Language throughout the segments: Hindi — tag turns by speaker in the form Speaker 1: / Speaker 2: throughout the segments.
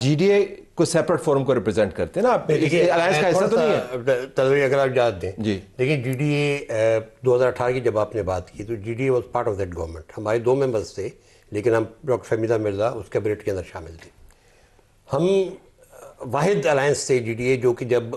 Speaker 1: जीडीए को सेपरेट फोरम को रिप्रेजेंट करते हैं ना आप, अलायंस का हिस्सा तो नहीं है।
Speaker 2: तलवी अगर आप याद दें
Speaker 1: जी,
Speaker 2: देखिए जीडीए 2018 की जब आपने बात की तो GDA was part of that government. हमारे 2 मेंबर्स थे, लेकिन हम डॉक्टर फहमीदा मिर्जा उस कैबिनेट के अंदर शामिल थे। हम वाहिद अलायंस थे जीडीए जो कि जब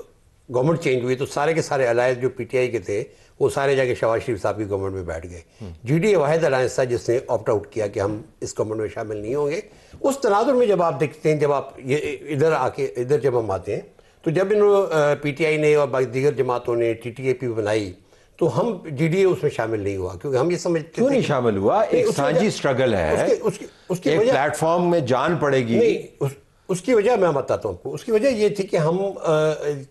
Speaker 2: गवर्नमेंट चेंज हुई तो सारे के सारे अलायंस जो पीटीआई के थे वो सारे जाके शहबाज शरीफ साहब की गवर्नमेंट में बैठ गए। जीडीए वाहिद अलायंस था जिसने ऑप्ट आउट किया कि हम इस गवर्नमेंट में शामिल नहीं होंगे। उस तनाजुर में जब आप देखते हैं, जब आप ये इधर जब हम आते हैं तो जब इन पीटीआई ने और बाकी दीगर जमातों ने टीटीएपी बनाई तो हम जीडीए उसमें शामिल नहीं हुआ, क्योंकि हम ये समझते
Speaker 1: क्यों नहीं शामिल हुआ? एक सांझी स्ट्रगल है, उसकी एक प्लेटफॉर्म में जान पड़ेगी।
Speaker 2: नहीं, उसकी वजह मैं बताता हूँ आपको। उसकी वजह ये थी कि हम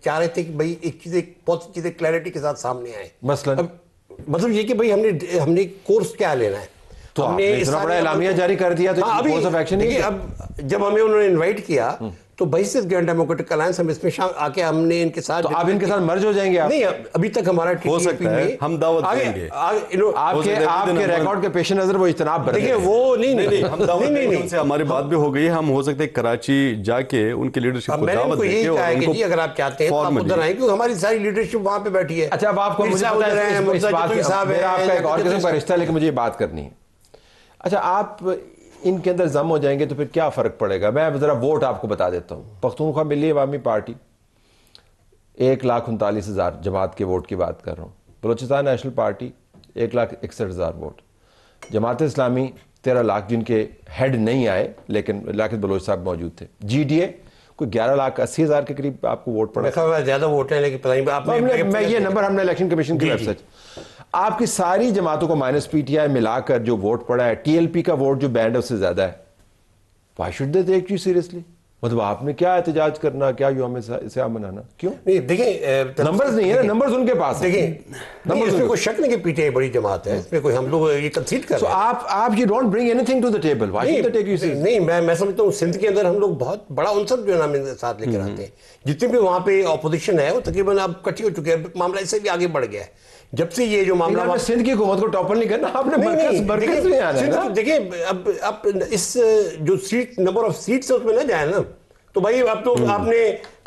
Speaker 2: चाह रहे थे कि भाई एक बहुत सी चीज़ें क्लैरिटी के साथ सामने आए। मतलब ये कि भाई हमने कोर्स क्या लेना है,
Speaker 1: तो हमने इतना बड़ा एलामिया जारी कर दिया तो कोर्स ऑफ एक्शन नहीं।
Speaker 2: अब जब हमें उन्होंने इनवाइट किया तो बाइसेस ग्रैंड डेमोक्रेटिक अलायंस हम इसमें आके हमने इनके साथ,
Speaker 1: तो आप इनके साथ मर्ज हो जाएंगे आप?
Speaker 2: नहीं, अभी तक हमारा
Speaker 3: हो सकता है, हम दावत देंगे।
Speaker 1: आपके रिकॉर्ड के पेश नजर वो इज्तनाब बरतें।
Speaker 2: देखिए वो नहीं
Speaker 3: हम दावत देंगे, उनसे हमारी बात भी हो गई है। हम हो सकते हैं कराची जाके उनकी लीडरशिप को दावत देंगे और उनको
Speaker 2: जी अगर आप चाहते हैं तो आप उधर आए, क्योंकि हमारी सारी लीडरशिप वहां पे बैठी है।
Speaker 1: अच्छा, अब आपको मुझे पता है मेरा आपका एक और किस्म का रिश्ता है, लेकिन मुझे ये बात करनी है। अच्छा, आप इनके अंदर जम हो जाएंगे तो फिर क्या फ़र्क पड़ेगा? मैं ज़रा वोट आपको बता देता हूँ। पख्तूनख्वा मिली अवामी पार्टी 1,39,000 जमात के वोट की बात कर रहा हूँ। Balochistan national party 1,61,000 vote. Jamaat Islami 13 lakh, जिनके हेड नहीं आए लेकिन लाकित बलोच साहब मौजूद थे। जीडीए कोई 11,80,000 के करीब आपको वोट पड़ा।
Speaker 2: ज़्यादा वोट है, लेकिन पता नहीं
Speaker 1: मैं ये नंबर हमने इलेक्शन कमीशन की वेबसाइट, आपकी सारी जमातों को माइनस पीटीआई मिलाकर जो वोट पड़ा है, टीएलपी का वोट जो बैंड है उससे ज्यादा है। Why should they take you seriously? मतलब आपने क्या एहतजाज करना, क्या यूम से मनाना? क्यों?
Speaker 2: नहीं, देखिए
Speaker 1: नंबर्स नहीं है ना, नंबर्स उनके पास।
Speaker 2: देखिए नंबर्स में कोई शक नहीं कि पीटीआई बड़ी जमात है, इसमें कोई हम लोग ये कंसीड कर रहे हैं।
Speaker 1: आप you don't bring anything to the table, why should they take you seriously?
Speaker 2: नहीं, मैं समझता हूँ सिंध के अंदर हम लोग बहुत बड़ा उनसब जो है ना साथ लेकर आते हैं। जितने भी वहाँ पे ऑपोजिशन है वो तकरीबन अब इकट्ठी हो चुके हैं, मामला इससे भी आगे बढ़ गया है। जब से ये जो मामला
Speaker 1: सिंध की हुकूमत को टॉपल नहीं करना, आपने मरकज में आना है ना।
Speaker 2: देखिए अब इस जो सीट नंबर ऑफ सीट्स है उसमें ना जाए ना, तो भाई अब तो आपने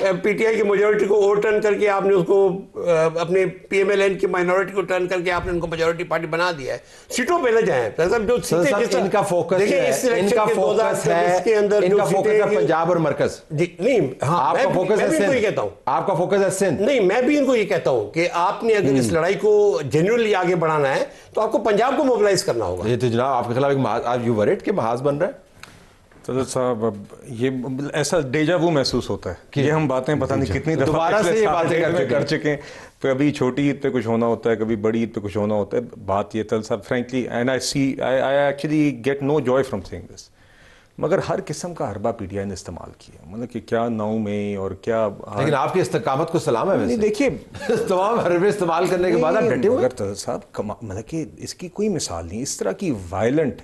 Speaker 2: पीटीआई की मेजोरिटी को ओवरटर्न करके आपने उसको अपने पीएमएलएन की माइनॉरिटी को टर्न करके आपने उनको मेजोरिटी पार्टी बना दिया है। सीटों पे न जाए जो सीटें,
Speaker 1: इनका फोकस है, इनका फोकस है पंजाब और मरकज।
Speaker 2: नहीं, आपका फोकस है सिंध, कहता हूँ आपका फोकस है सिंध। नहीं, मैं भी इनको ये कहता हूँ कि आपने अगर इस लड़ाई को जेन्युइनली आगे बढ़ाना है तो आपको पंजाब को मोबिलाइज करना होगा।
Speaker 1: ये तो जनाब आपके खिलाफ एक यू वरीड के महाज बन रहा है।
Speaker 4: तो साहब अब ये ऐसा डेजा वू महसूस होता है कि ये हम बातें पता नहीं कितनी दफा
Speaker 1: दोबारा से ये बातें
Speaker 4: कर चुके हैं। कभी छोटी ईद पे कुछ होना होता है, कभी बड़ी ईद पे कुछ होना होता है। बात ये तल साहब frankly and I actually get no joy from saying this, मगर हर किस्म का हरबा पीटीआई ने इस्तेमाल किया, मतलब कि क्या 9 में और क्या।
Speaker 1: लेकिन आपकी इस्तकामत को सलाम है वैसे।
Speaker 4: देखिए
Speaker 1: तमाम हरबे इस्तेमाल करने के बाद आप डटे हुए।
Speaker 4: मगर साहब मतलब कि इसकी कोई मिसाल नहीं। इस तरह की वायलेंट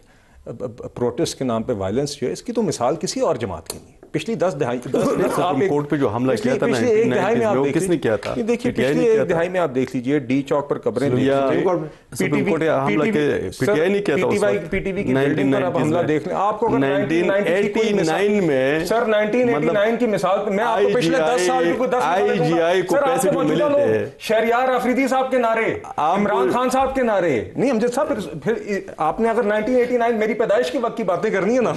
Speaker 4: प्रोटेस्ट के नाम पे वायलेंस जो है, इसकी तो मिसाल किसी और जमात की नहीं। पिछली 10 दहाई
Speaker 3: कोर्ट पे जो हमला किया था,
Speaker 4: पिछले एक दहाई में आप
Speaker 3: किसने किया था?
Speaker 4: देखिए पिछले एक दहाई में आप देख लीजिए, डी चौक पर कब्रें पीटीवी की बिल्डिंग पर आप हमला देख लें। आपको 1989 में सर 1989 की मिसाल मैं आपको पिछले 10 साल को 10
Speaker 3: आईजीआई को पैसे जो मिले थे,
Speaker 4: शहरियार अफरीदी साहब के नारे, इमरान खान साहब के नारे। नहीं अमजद साहब, फिर आपने अगर 1989 मेरी पैदाइश की वक्त की बातें करनी है ना,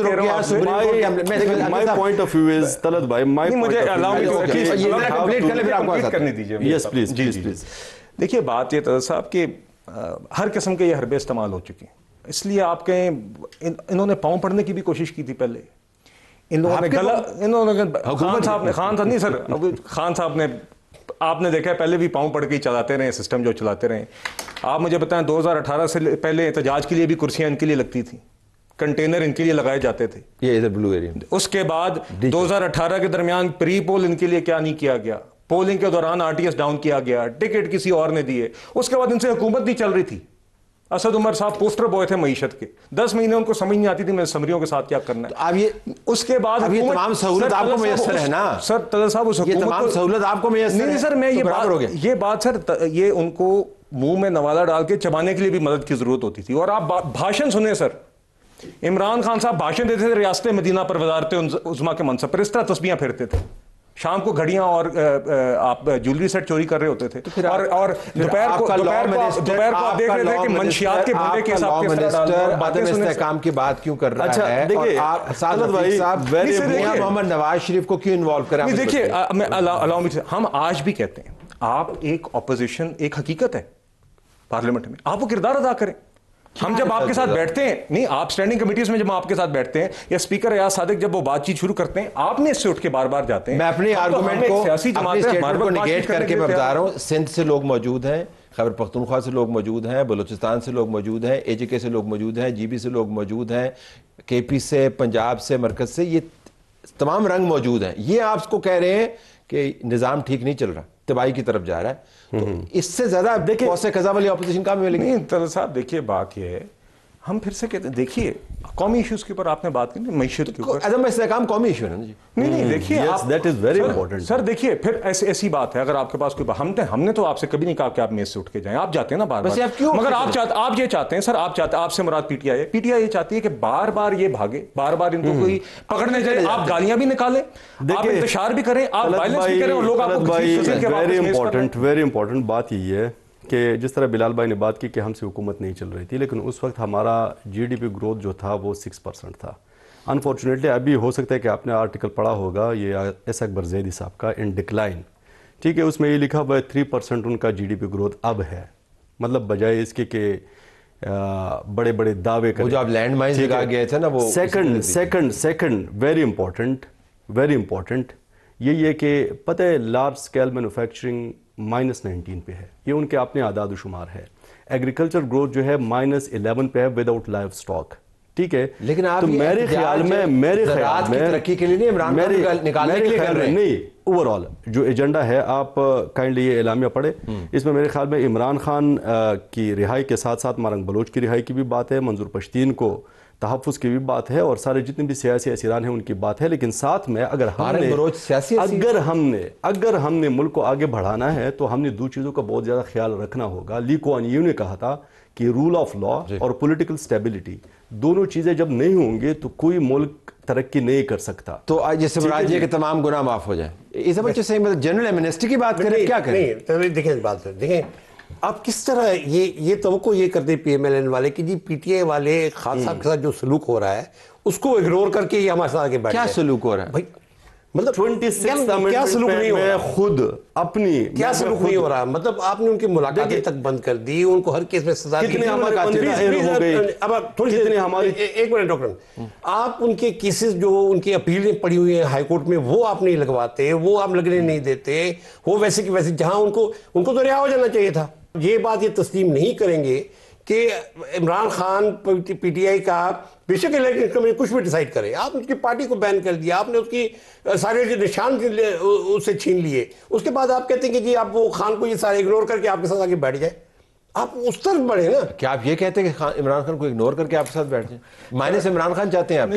Speaker 3: my point of view is Talat भाई, my
Speaker 4: मुझे
Speaker 3: करने दीजिए। Yes please, please।
Speaker 4: देखिए बात ये तलत साहब कि हर किस्म के ये हरबे इस्तेमाल हो चुके हैं। इसलिए आप कहें इन्होंने पाँव पड़ने की भी कोशिश की थी पहले। इन लोगों ने गलत, इन्होंने खान साहब नहीं सर, खान साहब ने आपने देखा है पहले भी पाँव पड़ के ही चलाते रहे सिस्टम जो चलाते रहे। आप मुझे बताएं 2018 से पहले एहतजाज के लिए भी कुर्सियां इनके लिए लगती थी, कंटेनर इनके लिए लगाए जाते थे।
Speaker 1: ये इधर ब्लू एरिया।
Speaker 4: उसके बाद 2018 के दरमियान प्री पोल इनके लिए क्या नहीं किया गया, पोलिंग के दौरान आरटीएस डाउन किया गया, टिकट किसी और ने दिए। उसके बाद इनसे हुकूमत नहीं चल रही थी। असद उमर साहब पोस्टर बॉय थे मईशत के, 10 महीने उनको समझ नहीं आती थी मैं समरियों के साथ क्या करना है।
Speaker 1: अब ये
Speaker 4: उसके बाद
Speaker 1: तमाम सहूलत आपको मुयस्सर है ना
Speaker 4: सर तलत साहब, उस
Speaker 1: तमाम सहूलत आपको मुयस्सर
Speaker 4: नहीं सर, मैं ये बात सर, ये उनको मुंह में नवाला डाल के चबाने के लिए भी मदद की जरूरत होती थी। और आप भाषण सुने सर, इमरान खान साहब भाषण देते थे रियासत मदीना पर वजारत उज़्मा के मनसब पर, इस तरह तस्बीहां फेरते थे। शाम को घड़ियां और आप ज्वेलरी सेट चोरी कर रहे होते थे। तो और दोपहर को आप देख रहे थे कि मंशियात के बंदे के हिसाब से
Speaker 1: काम की बात क्यों कर रहा है?
Speaker 3: अच्छा देखिए
Speaker 1: मोहम्मद नवाज शरीफ को क्यों इन्वॉल्व करा?
Speaker 4: देखिए हम आज भी कहते हैं आप एक ऑपोजिशन, एक हकीकत है पार्लियामेंट में, आप वो किरदार अदा करें। हम जब आपके साथ बैठते हैं, नहीं आप स्टैंडिंग कमेटीज में जब आपके साथ बैठते हैं या स्पीकर रियाज सादिक जब वो बातचीत शुरू करते हैं, आपने इससे उठ के बार बार जाते हैं।
Speaker 1: मैं अपने आर्गुमेंट को, अपने स्टेटमेंट को निगेट करके मैं बता रहा हूं, सिंध से लोग मौजूद हैं, खैबर पख्तूनख्वा से लोग मौजूद हैं, बलूचिस्तान से लोग मौजूद हैं, एजेके से लोग मौजूद हैं, जीबी से लोग मौजूद हैं, केपी से, पंजाब से, मरकज से, ये तमाम रंग मौजूद हैं। ये आपको कह रहे हैं कि निज़ाम ठीक नहीं चल रहा, तबाही की तरफ जा रहा है, तो इससे ज्यादा देखिए कौसे खजा वाली ऑपोजिशन का मिलेगी।
Speaker 4: नहीं तलत साहब देखिए बात ये है, हम फिर से कहते हैं, देखिए कौमी इश्यूज के ऊपर आपने बात की, मईशत के ऊपर
Speaker 1: अदम इस्तेहकाम कौमी इशू है ना जी।
Speaker 4: नहीं देखिए
Speaker 3: that is very important
Speaker 4: sir. देखिए फिर ऐसी बात है, अगर आपके पास कोई हमने तो आपसे कभी नहीं कहा कि आप मेज से उठ के जाएं, आप जाते हैं ना बार बार, मगर आप ये चाहते हैं सर, आप चाहते हैं, आपसे मुराद पीटीआई ये चाहती है कि बार बार ये भागे, बार बार इनको कोई पकड़ने जाए, आप गालियां भी निकालें, आप इंतशार भी करें, आप वायलेंस भी करें और लोग आपको।
Speaker 3: वेरी इंपॉर्टेंट बात यही है कि जिस तरह बिलाल भाई ने बात की कि हमसे हुकूमत नहीं चल रही थी, लेकिन उस वक्त हमारा जीडीपी ग्रोथ जो था वो 6% था। अनफॉर्चुनेटली अभी हो सकता है कि आपने आर्टिकल पढ़ा होगा ये एस अकबर जैदी साहब का, इन डिक्लाइन, ठीक है, उसमें ये लिखा हुआ है 3% उनका जीडीपी ग्रोथ अब है। मतलब बजाय इसके कि बड़े बड़े दावे करें,
Speaker 1: जो आप लैंड माइंस लगा गए थे ना, वो
Speaker 3: सेकंड वेरी इंपॉर्टेंट यही है कि पता है लार्ज स्केल मैन्युफैक्चरिंग -19 पे है, ये उनके अपने आदाद शुमार है। एग्रीकल्चर ग्रोथ जो है -11 पे है विदाउट लाइव स्टॉक, ठीक है।
Speaker 1: लेकिन आप
Speaker 3: मेरे ख्याल में
Speaker 1: तरक्की के लिए नहीं, इमरान खान निकालने के लिए कर रहे हैं।
Speaker 3: नहीं, ओवरऑल जो एजेंडा है, आप काइंडली ये एलामिया पढ़े, इसमें मेरे ख्याल में इमरान खान की रिहाई के साथ साथ मारंग बलोच की रिहाई की भी बात है, मंजूर पश्तीन को तहफ़्फ़ुज़ की भी बात है, और सारे जितने भी सियासी असीरान हैं उनकी बात है। लेकिन साथ में अगर हमने मुल्क को आगे बढ़ाना है तो हमने दो चीज़ों का बहुत ज़्यादा ख्याल रखना होगा। ली कुआन यू ने कहा था कि रूल ऑफ लॉ और पॉलिटिकल स्टेबिलिटी दोनों चीज़ें जब नहीं होंगी तो कोई मुल्क तरक्की नहीं कर सकता।
Speaker 1: तो आज जैसे राज्य के तमाम गुनाह माफ हो जाए, इस बच्चे से मतलब जनरल एमनेस्टी की बात करें, क्या करें?
Speaker 2: देखिए बात देखें आप किस तरह ये तो ये करते PMLN वाले कि जी PTI वाले खान साहब के साथ जो सलूक हो रहा है उसको इग्नोर करके ये हमारे साथ आगे बैठ
Speaker 1: क्या सलूक हो रहा है
Speaker 2: भाई? मतलब
Speaker 3: 26 क्या सलूक नहीं हो रहा, खुद अपनी
Speaker 2: क्या सलूक नहीं हो रहा? मतलब आपने उनकी मुलाकातें तक बंद कर दी, उनको हर केस में सजा दी।
Speaker 3: कितने हमारे हो गए,
Speaker 2: अब थोड़ी कितने हमारे एक मिनट डॉक्टर, आप उनके केसेस जो उनकी अपीलें पड़ी हुई हैं हाई कोर्ट में वो आप नहीं लगवाते, वो आप लगने नहीं देते, वो वैसे की वैसे, जहां उनको तो रिहा हो जाना चाहिए था। ये बात ये तस्लीम नहीं करेंगे कि इमरान खान PTI का बेशक इलेक्शन कमेटी कुछ भी डिसाइड करे, आप उसकी पार्टी को बैन कर दिया, आपने उसकी सारे निशान उससे छीन लिए, उसके बाद आप कहते हैं कि जी आप वो खान को ये सारे इग्नोर करके आपके साथ आगे बैठ जाए। आप उस तरफ बढ़े ना।
Speaker 1: क्या आप ये कहते हैं कि इमरान खान को इग्नोर करके आपके साथ बैठ जाए? माइनस इमरान खान चाहते हैं आप?